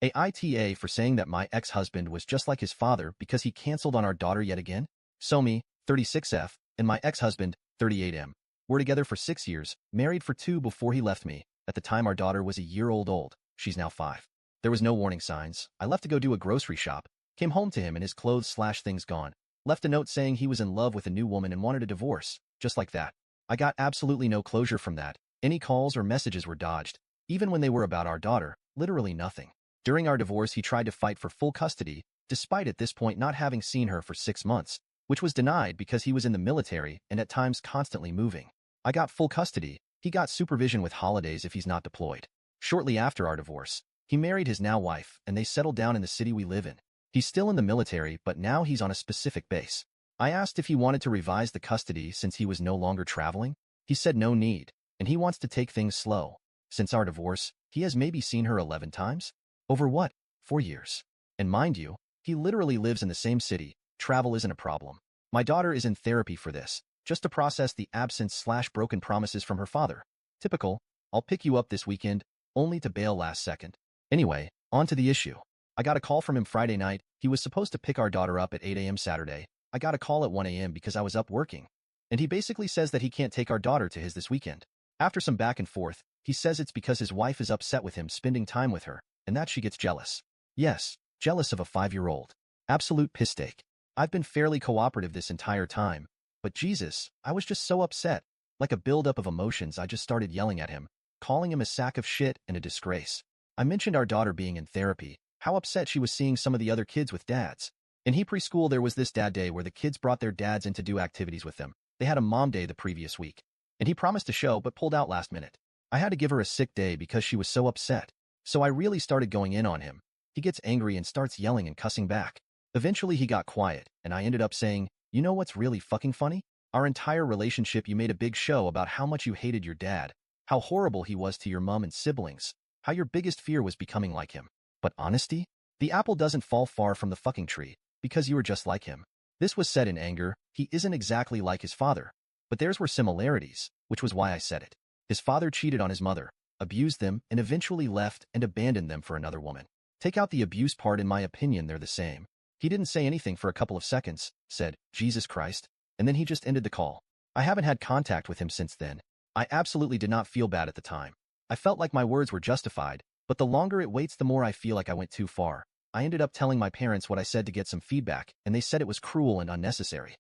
AITA for saying that my ex-husband was just like his father because he canceled on our daughter yet again? So me, 36F, and my ex-husband, 38M, were together for 6 years, married for 2 before he left me. At the time our daughter was a year old. She's now 5. There was no warning signs. I left to go do a grocery shop, came home to him and his clothes/things gone, left a note saying he was in love with a new woman and wanted a divorce, just like that. I got absolutely no closure from that. Any calls or messages were dodged, even when they were about our daughter, literally nothing. During our divorce, he tried to fight for full custody, despite at this point not having seen her for 6 months, which was denied because he was in the military and at times constantly moving. I got full custody. He got supervision with holidays if he's not deployed. Shortly after our divorce, he married his now wife and they settled down in the city we live in. He's still in the military, but now he's on a specific base. I asked if he wanted to revise the custody since he was no longer traveling. He said no need, and he wants to take things slow. Since our divorce, he has maybe seen her 11 times? Over what? 4 years. And mind you, he literally lives in the same city. Travel isn't a problem. My daughter is in therapy for this, just to process the absence/broken promises from her father. Typical, I'll pick you up this weekend, only to bail last second. Anyway, on to the issue. I got a call from him Friday night. He was supposed to pick our daughter up at 8 a.m. Saturday. I got a call at 1 a.m. because I was up working. And he basically says that he can't take our daughter to his this weekend. After some back and forth, he says it's because his wife is upset with him spending time with her, and that she gets jealous. Yes, jealous of a 5-year-old. Absolute piss take. I've been fairly cooperative this entire time, but Jesus, I was just so upset. Like a buildup of emotions, I just started yelling at him, calling him a sack of shit and a disgrace. I mentioned our daughter being in therapy, how upset she was seeing some of the other kids with dads. In preschool there was this dad day where the kids brought their dads in to do activities with them. They had a mom day the previous week, and he promised to show but pulled out last minute. I had to give her a sick day because she was so upset. So I really started going in on him. He gets angry and starts yelling and cussing back. Eventually he got quiet, and I ended up saying, you know what's really fucking funny? Our entire relationship you made a big show about how much you hated your dad, how horrible he was to your mom and siblings, how your biggest fear was becoming like him. But honesty? The apple doesn't fall far from the fucking tree, because you were just like him. This was said in anger. He isn't exactly like his father, but theirs were similarities, which was why I said it. His father cheated on his mother, abused them, and eventually left and abandoned them for another woman. Take out the abuse part, in my opinion, they're the same. He didn't say anything for a couple of seconds, said, Jesus Christ, and then he just ended the call. I haven't had contact with him since then. I absolutely did not feel bad at the time. I felt like my words were justified, but the longer it waits, the more I feel like I went too far. I ended up telling my parents what I said to get some feedback, and they said it was cruel and unnecessary.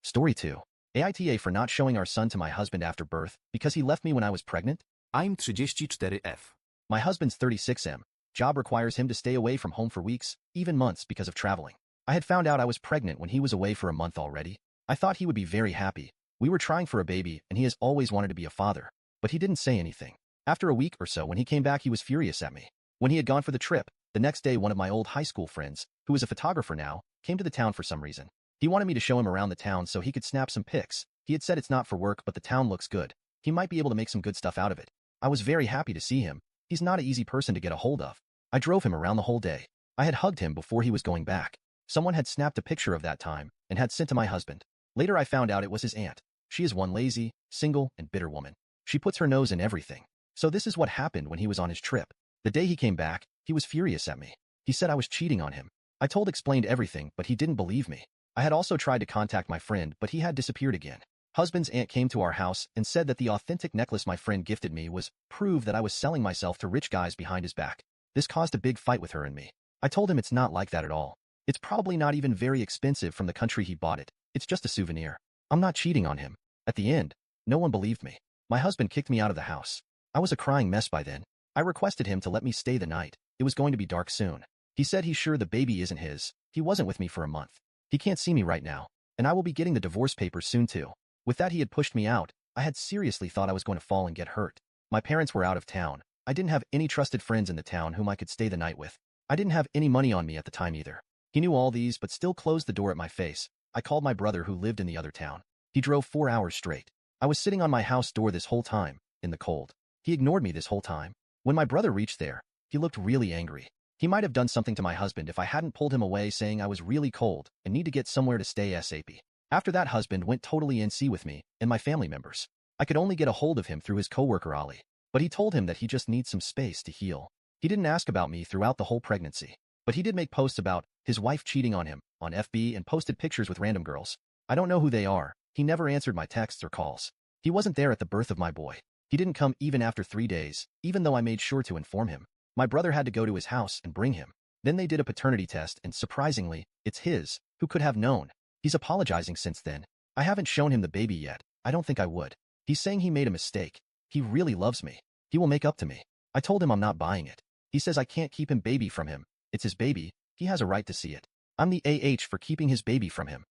Story 2. AITA for not showing our son to my husband after birth because he left me when I was pregnant? I'm 34F. My husband's 36M. Job requires him to stay away from home for weeks, even months because of traveling. I had found out I was pregnant when he was away for a month already. I thought he would be very happy. We were trying for a baby and he has always wanted to be a father, but he didn't say anything. After a week or so when he came back, he was furious at me. When he had gone for the trip, the next day one of my old high school friends, who is a photographer now, came to the town for some reason. He wanted me to show him around the town so he could snap some pics. He had said it's not for work, but the town looks good. He might be able to make some good stuff out of it. I was very happy to see him. He's not an easy person to get a hold of. I drove him around the whole day. I had hugged him before he was going back. Someone had snapped a picture of that time and had sent to my husband. Later I found out it was his aunt. She is one lazy, single, and bitter woman. She puts her nose in everything. So this is what happened when he was on his trip. The day he came back, he was furious at me. He said I was cheating on him. I explained everything, but he didn't believe me. I had also tried to contact my friend, but he had disappeared again. Husband's aunt came to our house and said that the authentic necklace my friend gifted me was proof that I was selling myself to rich guys behind his back. This caused a big fight with her and me. I told him it's not like that at all. It's probably not even very expensive from the country he bought it. It's just a souvenir. I'm not cheating on him. At the end, no one believed me. My husband kicked me out of the house. I was a crying mess by then. I requested him to let me stay the night. It was going to be dark soon. He said he's sure the baby isn't his. He wasn't with me for a month. He can't see me right now, and I will be getting the divorce papers soon too. With that, he had pushed me out. I had seriously thought I was going to fall and get hurt. My parents were out of town. I didn't have any trusted friends in the town whom I could stay the night with. I didn't have any money on me at the time either. He knew all these but still closed the door at my face. I called my brother who lived in the other town. He drove 4 hours straight. I was sitting on my house door this whole time, in the cold. He ignored me this whole time. When my brother reached there, he looked really angry. He might have done something to my husband if I hadn't pulled him away saying I was really cold and need to get somewhere to stay ASAP. After that, husband went totally NC with me and my family members. I could only get a hold of him through his coworker Ali, but he told him that he just needs some space to heal. He didn't ask about me throughout the whole pregnancy, but he did make posts about his wife cheating on him on FB and posted pictures with random girls. I don't know who they are. He never answered my texts or calls. He wasn't there at the birth of my boy. He didn't come even after 3 days, even though I made sure to inform him. My brother had to go to his house and bring him. Then they did a paternity test and surprisingly, it's his. Who could have known? He's apologizing since then. I haven't shown him the baby yet. I don't think I would. He's saying he made a mistake. He really loves me. He will make up to me. I told him I'm not buying it. He says I can't keep him baby from him. It's his baby. He has a right to see it. I'm the AH for keeping his baby from him.